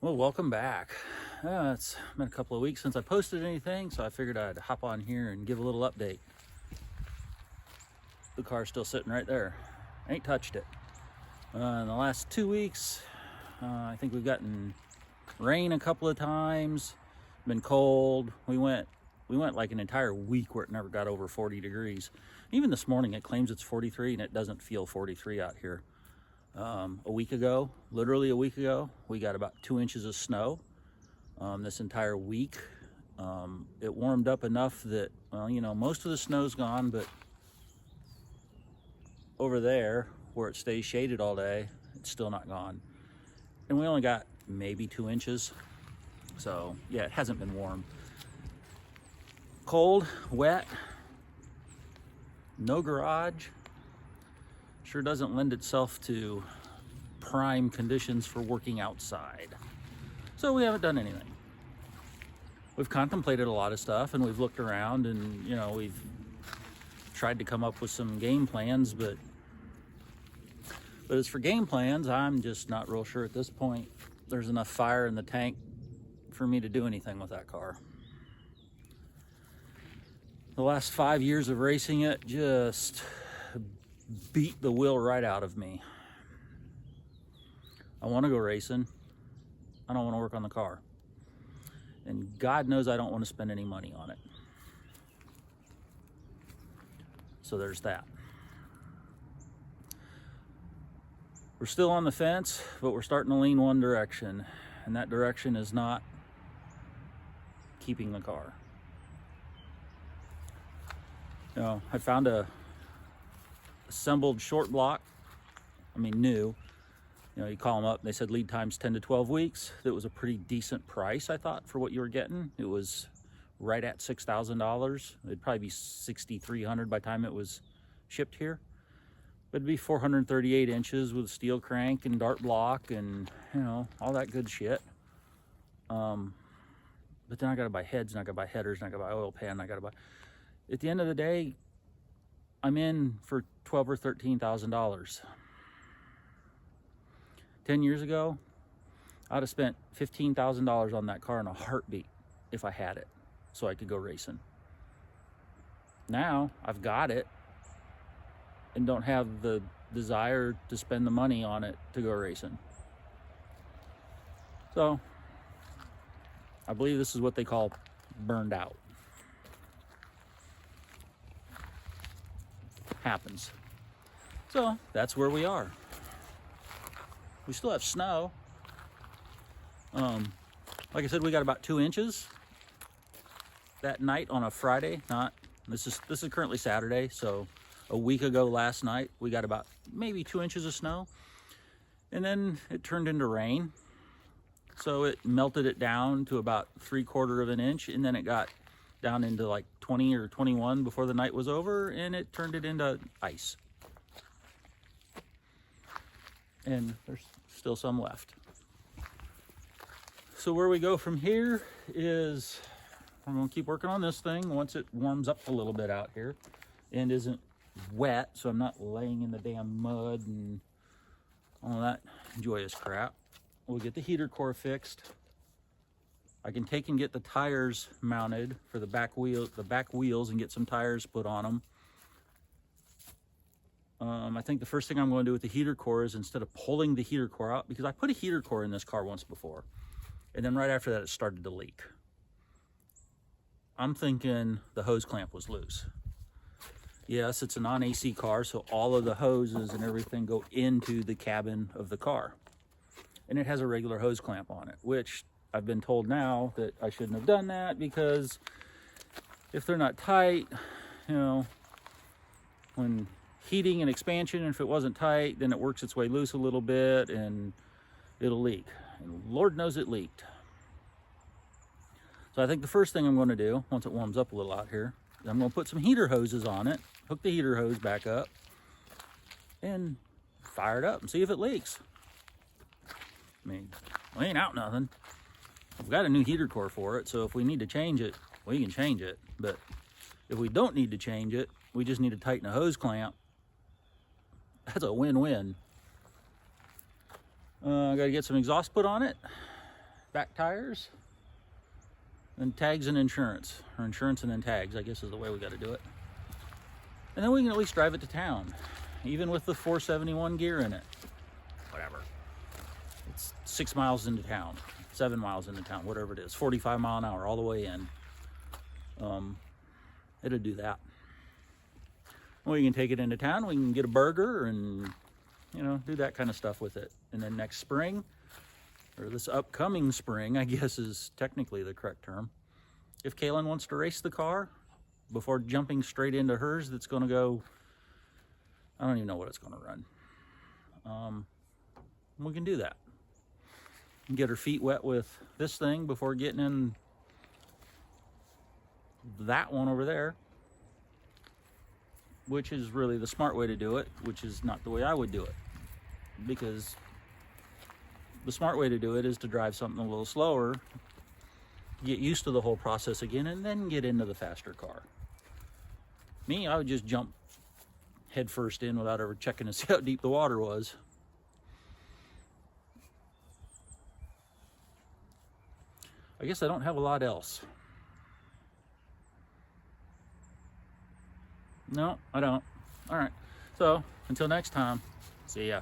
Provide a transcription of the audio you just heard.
Well, welcome back. It's been a couple of weeks since I posted anything, so I figured I'd hop on here and give a little update. The car's still sitting right there. Ain't touched it. In the last 2 weeks, I think we've gotten rain a couple of times. Been cold. We went like an entire week where it never got over 40 degrees. Even this morning, it claims it's 43, and it doesn't feel 43 out here. A week ago, literally a week ago, we got about 2 inches of snow this entire week. It warmed up enough that, well, most of the snow's gone, but over there where it stays shaded all day, it's still not gone. And we only got maybe 2 inches. So yeah, it hasn't been warm. Cold, wet, no garage. Sure doesn't lend itself to prime conditions for working outside. So we haven't done anything. We've contemplated a lot of stuff, and we've looked around, and we've tried to come up with some game plans, but as for game plans, I'm just not real sure at this point there's enough fire in the tank for me to do anything with that car. The last 5 years of racing it just beat the will right out of me. I want to go racing. I don't want to work on the car. And God knows I don't want to spend any money on it. So there's that. We're still on the fence, but we're starting to lean one direction. And that direction is not keeping the car. I found a assembled short block. New. You call them up, they said lead time's 10 to 12 weeks. That was a pretty decent price, I thought, for what you were getting. It was right at $6,000. It'd probably be $6,300 by the time it was shipped here. But it'd be 438 inches with a steel crank and dart block and, all that good shit. But then I gotta buy heads, and I gotta buy headers, and I gotta buy oil pan, and I gotta buy... At the end of the day, I'm in for $12,000 or $13,000. 10 years ago, I'd have spent $15,000 on that car in a heartbeat if I had it, so I could go racing. Now, I've got it and don't have the desire to spend the money on it to go racing. So, I believe this is what they call burned out. Happens. So that's where we are. We still have snow. Like I said, we got about 2 inches that night on a Friday. This is currently Saturday, so a week ago last night we got about maybe 2 inches of snow, and then it turned into rain. So it melted it down to about 3/4 of an inch, and then it got down into like 20 or 21 before the night was over, and it turned it into ice. And there's still some left. So where we go from here is I'm going to keep working on this thing once it warms up a little bit out here and isn't wet, so I'm not laying in the damn mud and all that joyous crap. We'll get the heater core fixed. I can take and get the tires mounted for the back wheels and get some tires put on them. I think the first thing I'm going to do with the heater core is, instead of pulling the heater core out, because I put a heater core in this car once before, and then right after that it started to leak. I'm thinking the hose clamp was loose. Yes, it's a non-AC car, so all of the hoses and everything go into the cabin of the car. And it has a regular hose clamp on it, which I've been told now that I shouldn't have done that, because if they're not tight, when heating and expansion, if it wasn't tight, then it works its way loose a little bit and it'll leak. And Lord knows it leaked. So I think the first thing I'm going to do, once it warms up a little out here, I'm going to put some heater hoses on it, hook the heater hose back up, and fire it up and see if it leaks. We ain't out nothing. I've got a new heater core for it, so if we need to change it, we can change it. But if we don't need to change it, we just need to tighten a hose clamp. That's a win-win. I got to get some exhaust put on it, back tires, then tags and insurance, or insurance and then tags, I guess is the way we got to do it. And then we can at least drive it to town, even with the 471 gear in it. Whatever. It's 6 miles into town, 7 miles into town, whatever it is, 45 mile an hour all the way in. It'll do that. We can take it into town, we can get a burger and, you know, do that kind of stuff with it. And then next spring, or this upcoming spring, I guess is technically the correct term, if Kaylin wants to race the car before jumping straight into hers that's going to go, I don't even know what it's going to run. We can do that. Get her feet wet with this thing before getting in that one over there, which is really the smart way to do it, which is not the way I would do it, because the smart way to do it is to drive something a little slower, get used to the whole process again, and then get into the faster car. Me, I would just jump head first in without ever checking to see how deep the water was. I guess I don't have a lot else. No, I don't. All right. So, until next time, see ya.